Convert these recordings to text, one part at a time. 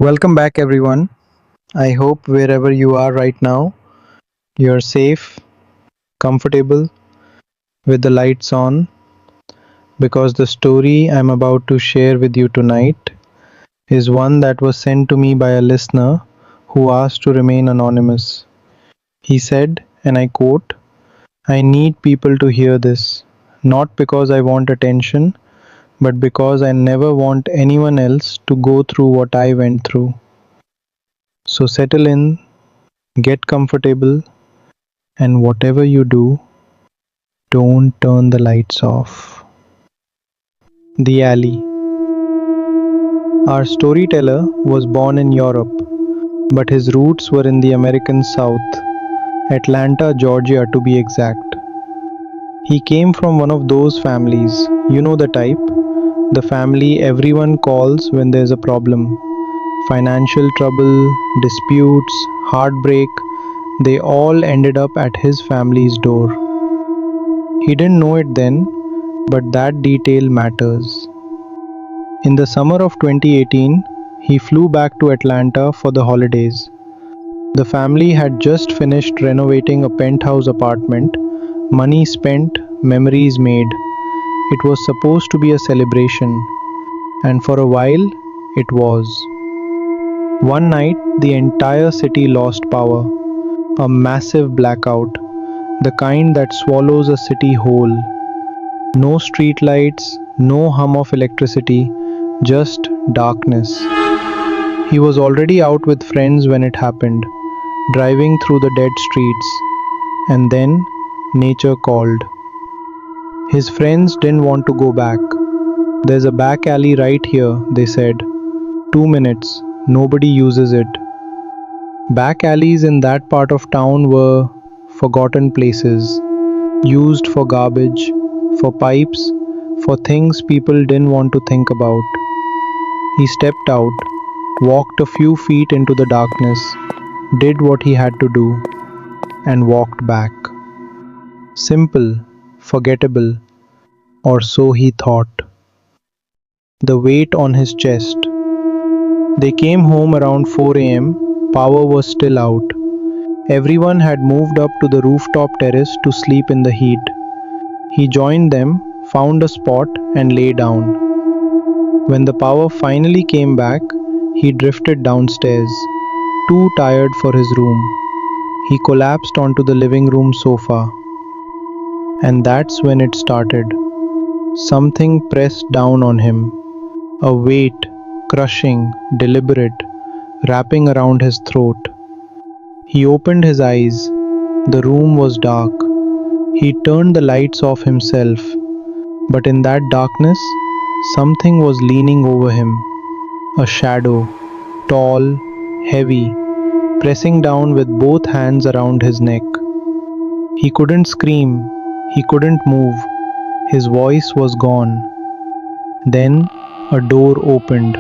Welcome back, everyone. I hope wherever you are right now, you're safe, comfortable, with the lights on, because the story I'm about to share with you tonight is one that was sent to me by a listener who asked to remain anonymous. He said, and I quote, I need people to hear this, not because I want attention, but because I never want anyone else to go through what I went through. So settle in, get comfortable, and whatever you do, don't turn the lights off. The Alley. Our storyteller was born in Europe, but his roots were in the American South, Atlanta, Georgia to be exact. He came from one of those families, you know the type, the family everyone calls when there's a problem. Financial trouble, disputes, heartbreak, they all ended up at his family's door. He didn't know it then, but that detail matters. In the summer of 2018, he flew back to Atlanta for the holidays. The family had just finished renovating a penthouse apartment, money spent, memories made. It was supposed to be a celebration, and for a while, it was. One night, the entire city lost power. A massive blackout, the kind that swallows a city whole. No street lights, no hum of electricity, just darkness. He was already out with friends when it happened, driving through the dead streets, and then nature called. His friends didn't want to go back. There's a back alley right here, they said. 2 minutes, nobody uses it. Back alleys in that part of town were forgotten places, used for garbage, for pipes, for things people didn't want to think about. He stepped out, walked a few feet into the darkness, did what he had to do, and walked back. Simple, forgettable, or so he thought. The weight on his chest. They came home around 4 am, power was still out. Everyone had moved up to the rooftop terrace to sleep in the heat. He joined them, found a spot, and lay down. When the power finally came back, he drifted downstairs, too tired for his room. He collapsed onto the living room sofa. And that's when it started. Something pressed down on him. A weight, crushing, deliberate, wrapping around his throat. He opened his eyes. The room was dark. He turned the lights off himself. But in that darkness, something was leaning over him. A shadow, tall, heavy, pressing down with both hands around his neck. He couldn't scream. He couldn't move. His voice was gone. Then a door opened.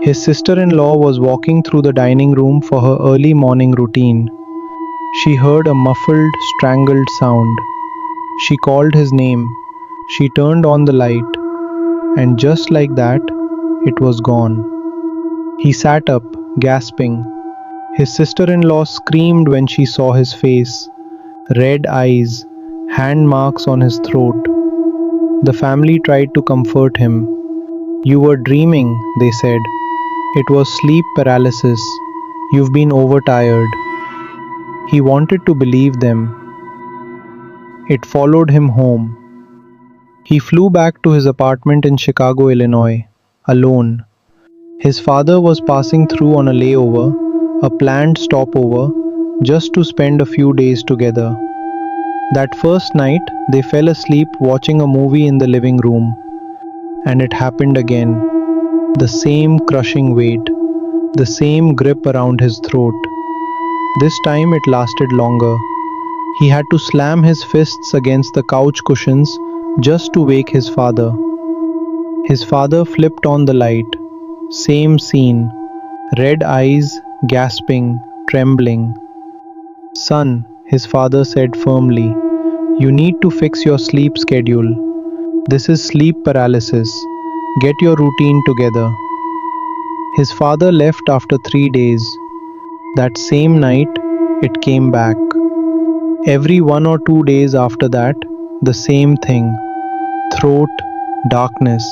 His sister in law was walking through the dining room for her early morning routine. She heard a muffled, strangled sound. She called his name. She turned on the light. And just like that, it was gone. He sat up, gasping. His sister in law screamed when she saw his face. Red eyes, hand marks on his throat. The family tried to comfort him. You were dreaming, they said. It was sleep paralysis. You've been overtired. He wanted to believe them. It followed him home. He flew back to his apartment in Chicago, Illinois, alone. His father was passing through on a layover, a planned stopover, just to spend a few days together. That first night, they fell asleep watching a movie in the living room. And it happened again. The same crushing weight, the same grip around his throat. This time it lasted longer. He had to slam his fists against the couch cushions just to wake his father. His father flipped on the light. Same scene. Red eyes, gasping, trembling. Son, his father said firmly, you need to fix your sleep schedule. This is sleep paralysis. Get your routine together. His father left after 3 days. That same night, it came back. Every 1 or 2 days after that, the same thing: throat, darkness,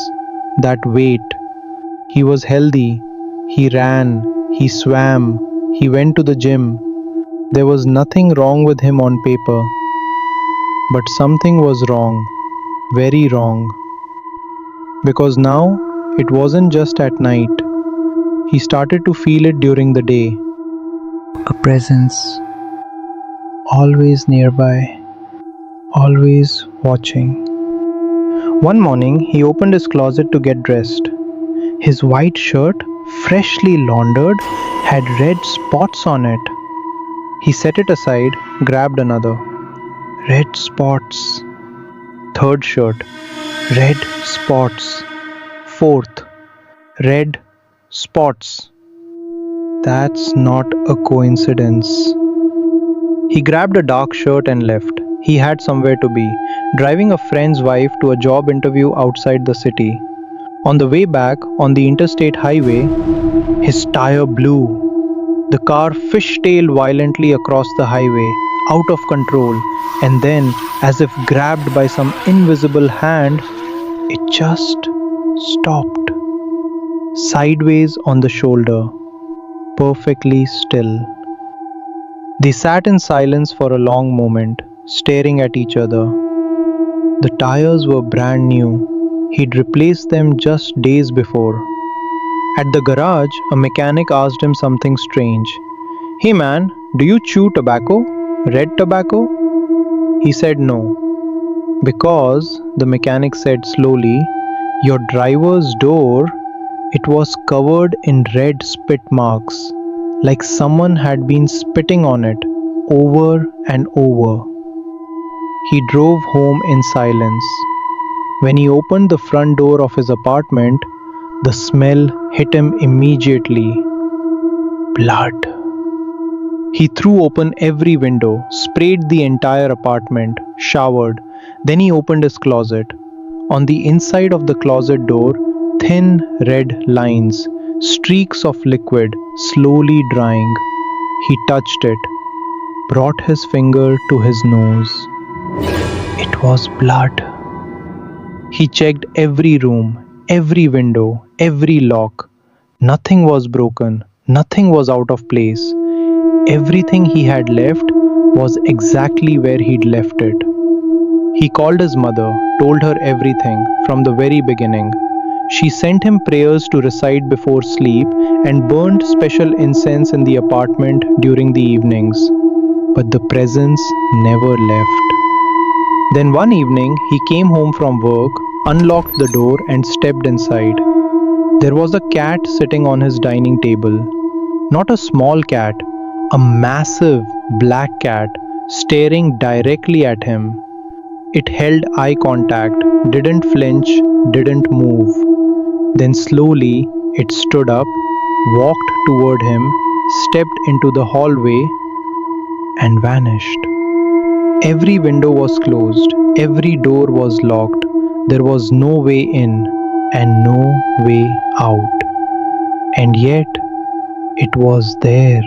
that weight. He was healthy. He ran, he swam, he went to the gym. There was nothing wrong with him on paper. But something was wrong, very wrong. Because now it wasn't just at night. He started to feel it during the day. A presence, always nearby, always watching. One morning, he opened his closet to get dressed. His white shirt, freshly laundered, had red spots on it. He set it aside, grabbed another. Red spots. Third shirt. Red spots. Fourth. Red spots. That's not a coincidence. He grabbed a dark shirt and left. He had somewhere to be, driving a friend's wife to a job interview outside the city. On the way back, on the interstate highway, his tire blew. The car fishtailed violently across the highway, out of control, and then, as if grabbed by some invisible hand, it just stopped. Sideways on the shoulder, perfectly still. They sat in silence for a long moment, staring at each other. The tires were brand new. He'd replaced them just days before. At the garage, a mechanic asked him something strange. "Hey man, do you chew tobacco? Red tobacco?" He said no. "Because," the mechanic said slowly, "your driver's door, it was covered in red spit marks, like someone had been spitting on it over and over." He drove home in silence. When he opened the front door of his apartment, the smell hit him immediately. Blood. He threw open every window, sprayed the entire apartment, showered. Then he opened his closet. On the inside of the closet door, thin red lines, streaks of liquid slowly drying. He touched it, brought his finger to his nose. It was blood. He checked every room, every window, every lock. Nothing was broken, nothing was out of place. Everything he had left was exactly where he'd left it. He called his mother, told her everything from the very beginning. She sent him prayers to recite before sleep and burned special incense in the apartment during the evenings. But the presence never left. Then one evening, he came home from work, unlocked the door, and stepped inside. There was a cat sitting on his dining table. Not a small cat, a massive black cat staring directly at him. It held eye contact, didn't flinch, didn't move. Then slowly it stood up, walked toward him, stepped into the hallway, and vanished. Every window was closed, every door was locked. There was no way in and no way out. And yet, it was there.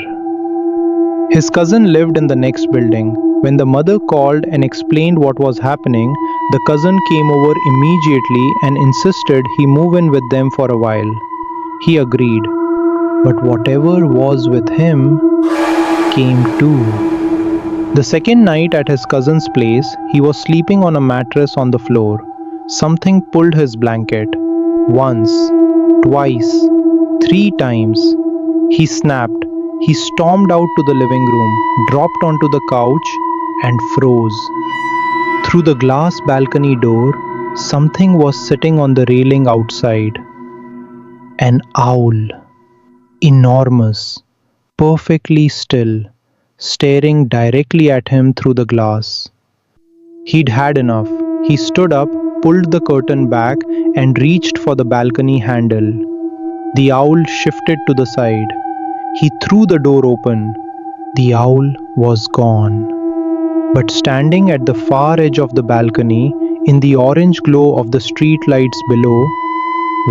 His cousin lived in the next building. When the mother called and explained what was happening, the cousin came over immediately and insisted he move in with them for a while. He agreed. But whatever was with him came too. The second night at his cousin's place, he was sleeping on a mattress on the floor. Something pulled his blanket. Once, twice, 3 times. He snapped. He stormed out to the living room, dropped onto the couch, and froze. Through the glass balcony door, something was sitting on the railing outside. An owl. Enormous. Perfectly still, staring directly at him through the glass. He'd had enough. He stood up, pulled the curtain back, and reached for the balcony handle. The owl shifted to the side. He threw the door open. The owl was gone. But standing at the far edge of the balcony, in the orange glow of the street lights below,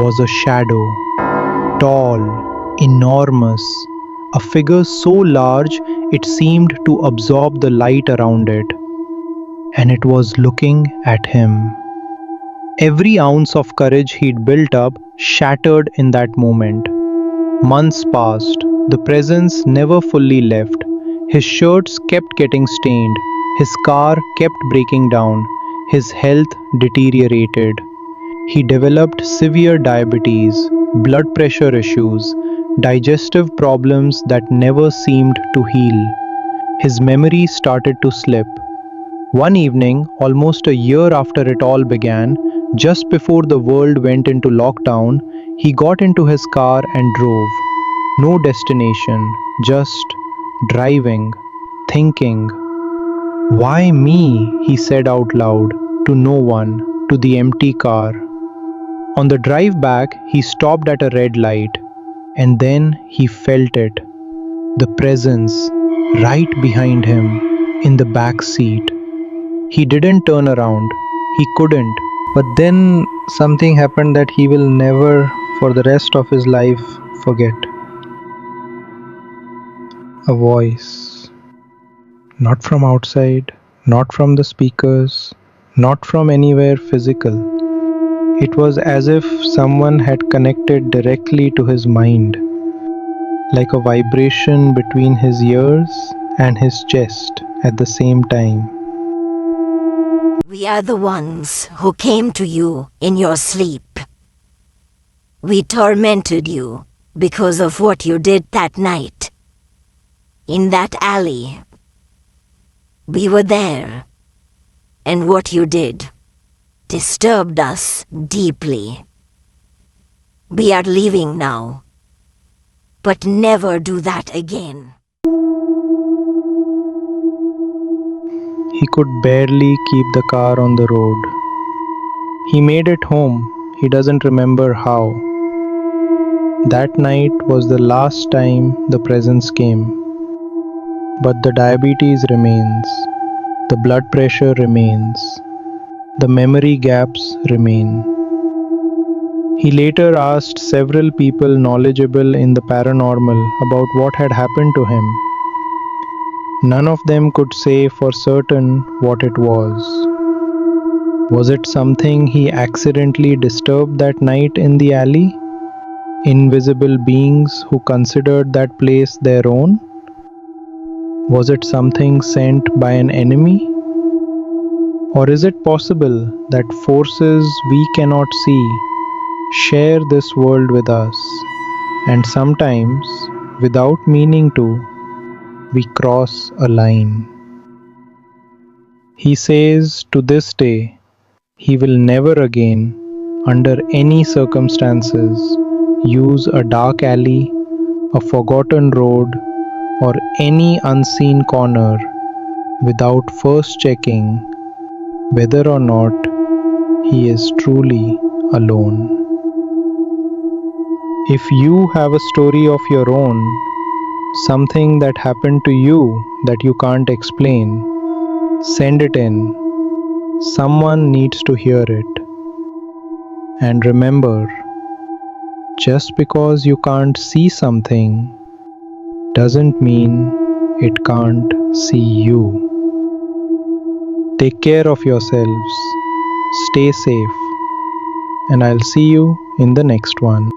was a shadow. Tall, enormous, a figure so large it seemed to absorb the light around it, and it was looking at him. Every ounce of courage he'd built up shattered in that moment. Months passed, the presence never fully left. His shirts kept getting stained, his car kept breaking down, his health deteriorated. He developed severe diabetes, blood pressure issues, digestive problems that never seemed to heal. His memory started to slip. One evening, almost a year after it all began, just before the world went into lockdown, he got into his car and drove. No destination, just driving, thinking. Why me? He said out loud, to no one, to the empty car. On the drive back, he stopped at a red light, and then he felt it, the presence, right behind him, in the back seat. He didn't turn around, he couldn't. But then something happened that he will never, for the rest of his life, forget. A voice. Not from outside, not from the speakers, not from anywhere physical. It was as if someone had connected directly to his mind, like a vibration between his ears and his chest at the same time. We are the ones who came to you in your sleep. We tormented you because of what you did that night. In that alley. We were there. And what you did disturbed us deeply. We are leaving now. But never do that again. He could barely keep the car on the road. He made it home. He doesn't remember how. That night was the last time the presence came. But the diabetes remains. The blood pressure remains. The memory gaps remain. He later asked several people knowledgeable in the paranormal about what had happened to him. None of them could say for certain what it was. Was it something he accidentally disturbed that night in the alley? Invisible beings who considered that place their own? Was it something sent by an enemy? Or is it possible that forces we cannot see share this world with us, and sometimes, without meaning to, we cross a line? He says to this day, he will never again, under any circumstances, use a dark alley, a forgotten road, or any unseen corner without first checking whether or not he is truly alone. If you have a story of your own, something that happened to you that you can't explain, send it in. Someone needs to hear it. And remember, just because you can't see something doesn't mean it can't see you. Take care of yourselves, stay safe, and I'll see you in the next one.